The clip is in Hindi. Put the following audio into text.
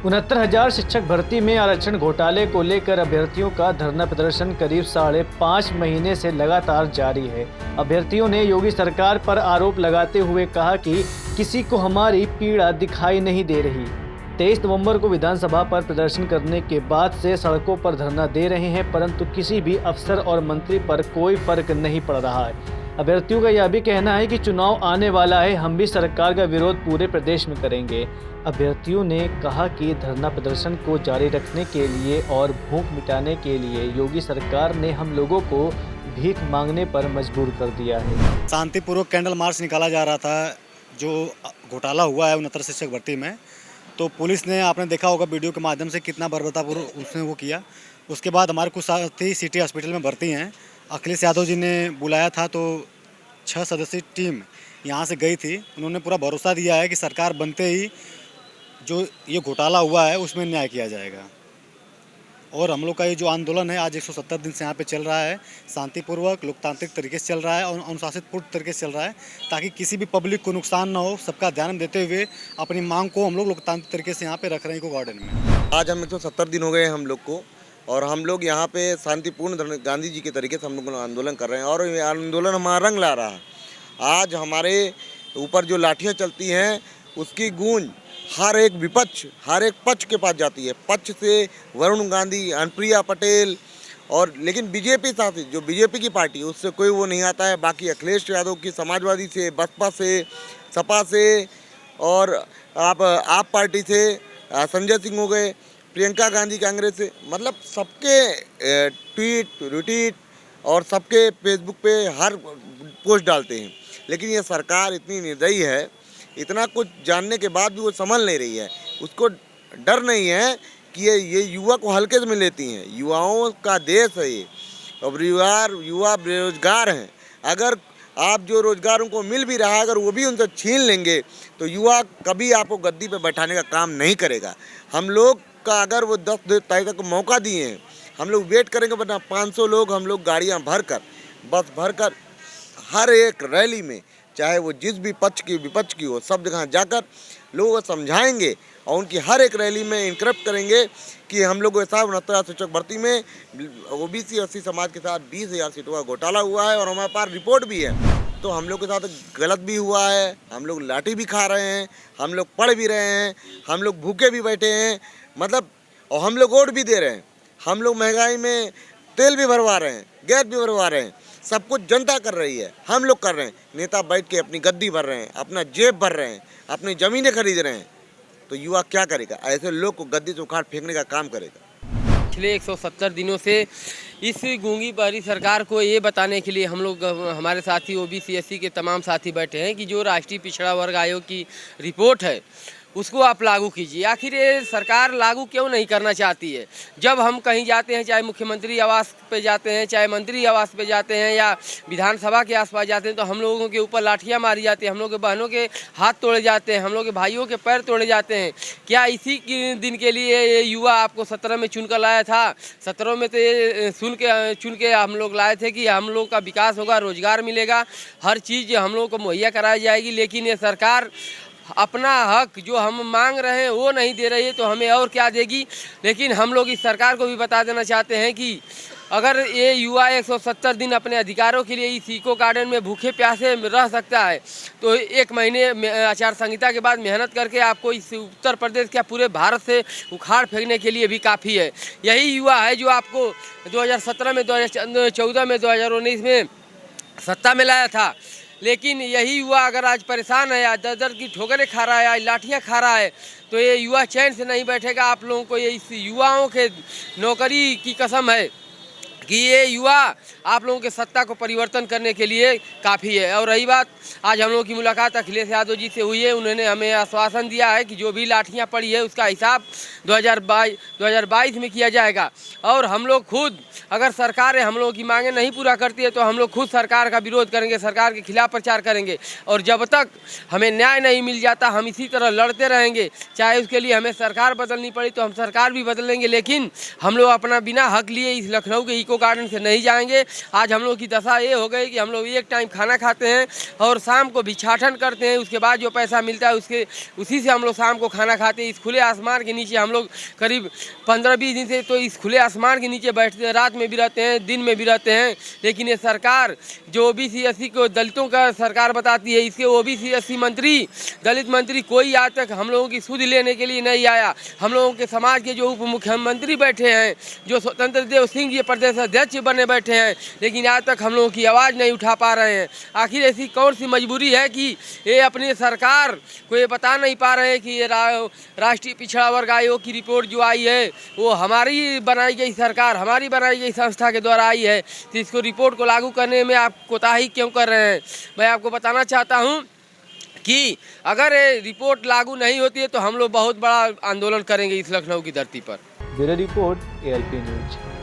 69,000 शिक्षक भर्ती में आरक्षण घोटाले को लेकर अभ्यर्थियों का धरना प्रदर्शन करीब 5.5 महीने से लगातार जारी है। अभ्यर्थियों ने योगी सरकार पर आरोप लगाते हुए कहा कि किसी को हमारी पीड़ा दिखाई नहीं दे रही। 23 नवंबर को विधानसभा पर प्रदर्शन करने के बाद से सड़कों पर धरना दे रहे हैं, परंतु किसी भी अफसर और मंत्री पर कोई फर्क नहीं पड़ रहा है। अभ्यर्थियों का यह भी कहना है कि चुनाव आने वाला है, हम भी सरकार का विरोध पूरे प्रदेश में करेंगे। अभ्यर्थियों ने कहा कि धरना प्रदर्शन को जारी रखने के लिए और भूख मिटाने के लिए योगी सरकार ने हम लोगों को भीख मांगने पर मजबूर कर दिया है। शांतिपूर्वक कैंडल मार्च निकाला जा रहा था, जो घोटाला हुआ है 69 शिक्षक भर्ती में, तो पुलिस ने, आपने देखा होगा वीडियो के माध्यम से, कितना बर्बरतापूर्वक उसने वो किया। उसके बाद हमारे कुछ साथी सिटी हॉस्पिटल में भर्ती हैं। अखिलेश यादव जी ने बुलाया था तो 6 सदस्यीय टीम यहाँ से गई थी। उन्होंने पूरा भरोसा दिया है कि सरकार बनते ही जो ये घोटाला हुआ है उसमें न्याय किया जाएगा। और हम लोग का ये जो आंदोलन है आज 170 दिन से यहाँ पे चल रहा है, शांतिपूर्वक लोकतांत्रिक तरीके से चल रहा है और अनुशासित पूर्ण तरीके से चल रहा है, ताकि किसी भी पब्लिक को नुकसान ना हो। सबका ध्यान देते हुए अपनी मांग को हम लोग लोकतांत्रिक तरीके से यहाँ पे रख रहे हैं इको गार्डन में। आज हम 170 दिन हो गए हम लोग को, और हम लोग यहाँ पे शांतिपूर्ण गांधी जी के तरीके से हम लोग आंदोलन कर रहे हैं, और ये आंदोलन हमारा रंग ला रहा है। आज हमारे ऊपर जो लाठियाँ चलती हैं उसकी गूंज हर एक विपक्ष, हर एक पक्ष के पास जाती है। पक्ष से वरुण गांधी, अनुप्रिया पटेल, और लेकिन बीजेपी साथी, जो बीजेपी की पार्टी है, उससे कोई वो नहीं आता है। बाकी अखिलेश यादव की समाजवादी से, बसपा से, सपा से, और आप पार्टी से संजय सिंह हो गए, प्रियंका गांधी कांग्रेस से, मतलब सबके ट्वीट रिट्वीट और सबके फेसबुक पे हर पोस्ट डालते हैं। लेकिन ये सरकार इतनी निर्दयी है, इतना कुछ जानने के बाद भी वो संभल नहीं रही है। उसको डर नहीं है कि ये युवा को हल्के में लेती हैं। युवाओं का देश है ये, और युवा बेरोजगार हैं। अगर आप जो रोजगार उनको मिल भी रहा है, अगर वो भी उनसे छीन लेंगे तो युवा कभी आपको गद्दी पे बैठाने का काम नहीं करेगा। हम लोग का अगर वो 10 तारीख तक मौका दिए हैं, हम लोग वेट करेंगे, वरना 500 लोग हम लोग गाड़ियाँ भरकर, बस भरकर हर एक रैली में, चाहे वो जिस भी पक्ष की विपक्ष की हो, सब जगह जाकर लोगों को समझाएंगे और उनकी हर एक रैली में इनकरेक्ट करेंगे कि हम लोग ऐसा 69 शिक्षक भर्ती में ओबीसी एससी समाज के साथ 20,000 सीटों का घोटाला हुआ है, और हमारे पास रिपोर्ट भी है। तो हम लोग के साथ गलत भी हुआ है, हम लोग लाठी भी खा रहे हैं, हम लोग पढ़ भी रहे हैं, हम लोग भूखे भी बैठे हैं, मतलब, और हम लोग वोट भी दे रहे हैं। हम लोग महंगाई में तेल भी भरवा रहे हैं, गैस भी भरवा रहे हैं, सब कुछ जनता कर रही है, हम लोग कर रहे हैं। नेता बैठ के अपनी गद्दी भर रहे हैं, अपना जेब भर रहे हैं, अपनी ज़मीनें खरीद रहे हैं। तो युवा क्या करेगा? ऐसे लोग को गद्दी से उखाड़ फेंकने का काम करेगा। पिछले 170 दिनों से इस गूंगी बहरी सरकार को ये बताने के लिए हम लोग, हमारे साथी ओबीसी एससी के तमाम साथी बैठे हैं कि जो राष्ट्रीय पिछड़ा वर्ग आयोग की रिपोर्ट है उसको आप लागू कीजिए। आखिर ये सरकार लागू क्यों नहीं करना चाहती है? जब हम कहीं जाते हैं, चाहे मुख्यमंत्री आवास पे जाते हैं, चाहे मंत्री आवास पे जाते हैं, या विधानसभा के आसपास जाते हैं, तो हम लोगों के ऊपर लाठियां मारी जाती हैं, हम लोग के बहनों के हाथ तोड़े जाते हैं, हम लोग के भाइयों के पैर तोड़े जाते हैं। क्या इसी दिन के लिए ये युवा आपको 17 में चुन कर लाया था? 17 में तो ये चुन के हम लोग लाए थे कि हम लोग का विकास होगा, रोजगार मिलेगा, हर चीज़ हम लोगों को मुहैया कराई जाएगी। लेकिन ये सरकार अपना हक जो हम मांग रहे हैं वो नहीं दे रही है, तो हमें और क्या देगी? लेकिन हम लोग इस सरकार को भी बता देना चाहते हैं कि अगर ये युवा 170 दिन अपने अधिकारों के लिए इस इको गार्डन में भूखे प्यासे रह सकता है, तो 1 महीने आचार संहिता के बाद मेहनत करके आपको इस उत्तर प्रदेश क्या पूरे भारत से उखाड़ फेंकने के लिए भी काफ़ी है। यही युवा है जो आपको 2017 में, 2014 में, 2019 में सत्ता में लाया था। लेकिन यही युवा अगर आज परेशान है, आज दर दर की ठोकरें खा रहा है, आज लाठियाँ खा रहा है, तो ये युवा चैन से नहीं बैठेगा। आप लोगों को ये इस युवाओं के नौकरी की कसम है कि ये युवा आप लोगों के सत्ता को परिवर्तन करने के लिए काफ़ी है। और रही बात, आज हम लोगों की मुलाकात अखिलेश यादव जी से हुई है, उन्होंने हमें आश्वासन दिया है कि जो भी लाठियाँ पड़ी है उसका हिसाब 2022 में किया जाएगा। और हम लोग खुद, अगर सरकार हम लोगों की मांगें नहीं पूरा करती है, तो हम लोग खुद सरकार का विरोध करेंगे, सरकार के खिलाफ प्रचार करेंगे। और जब तक हमें न्याय नहीं मिल जाता, हम इसी तरह लड़ते रहेंगे। चाहे उसके लिए हमें सरकार बदलनी पड़ी तो हम सरकार भी बदलेंगे, लेकिन हम लोग अपना बिना हक लिए इस लखनऊ के इको इको गार्डन से नहीं जाएंगे। आज हम लोग की दशा ये हो गई कि हम लोग एक टाइम खाना खाते हैं और शाम को भिक्षाटन करते हैं, उसके बाद जो पैसा मिलता है उसी से हम लोग शाम को खाना खाते हैं। इस खुले आसमान के नीचे हम लोग करीब 15-20 दिन से तो इस खुले आसमान के नीचे बैठते हैं, रात में भी रहते हैं, दिन में भी रहते हैं। लेकिन ये सरकार जो OBC SC को दलितों का सरकार बताती है, इसके OBC SC मंत्री, दलित मंत्री कोई आज तक हम लोगों की सुध लेने के लिए नहीं आया। हम लोगों के समाज के जो उप मुख्यमंत्री बैठे हैं, जो स्वतंत्र देव सिंह जी प्रदेश अध्यक्ष बने बैठे हैं, लेकिन आज तक हम लोगों की आवाज़ नहीं उठा पा रहे हैं। आखिर ऐसी कौन सी मजबूरी है कि ये अपनी सरकार को ये बता नहीं पा रहे हैं कि ये राष्ट्रीय पिछड़ा वर्ग आयोग की रिपोर्ट जो आई है वो हमारी बनाई गई सरकार, हमारी बनाई गई संस्था के द्वारा आई है, तो इसको रिपोर्ट को लागू करने में आप कोताही क्यों कर रहे हैं। मैं आपको बताना चाहता हूँ कि अगर ये रिपोर्ट लागू नहीं होती है तो हम लोग बहुत बड़ा आंदोलन करेंगे इस लखनऊ की धरती पर। Bureau report ALP news.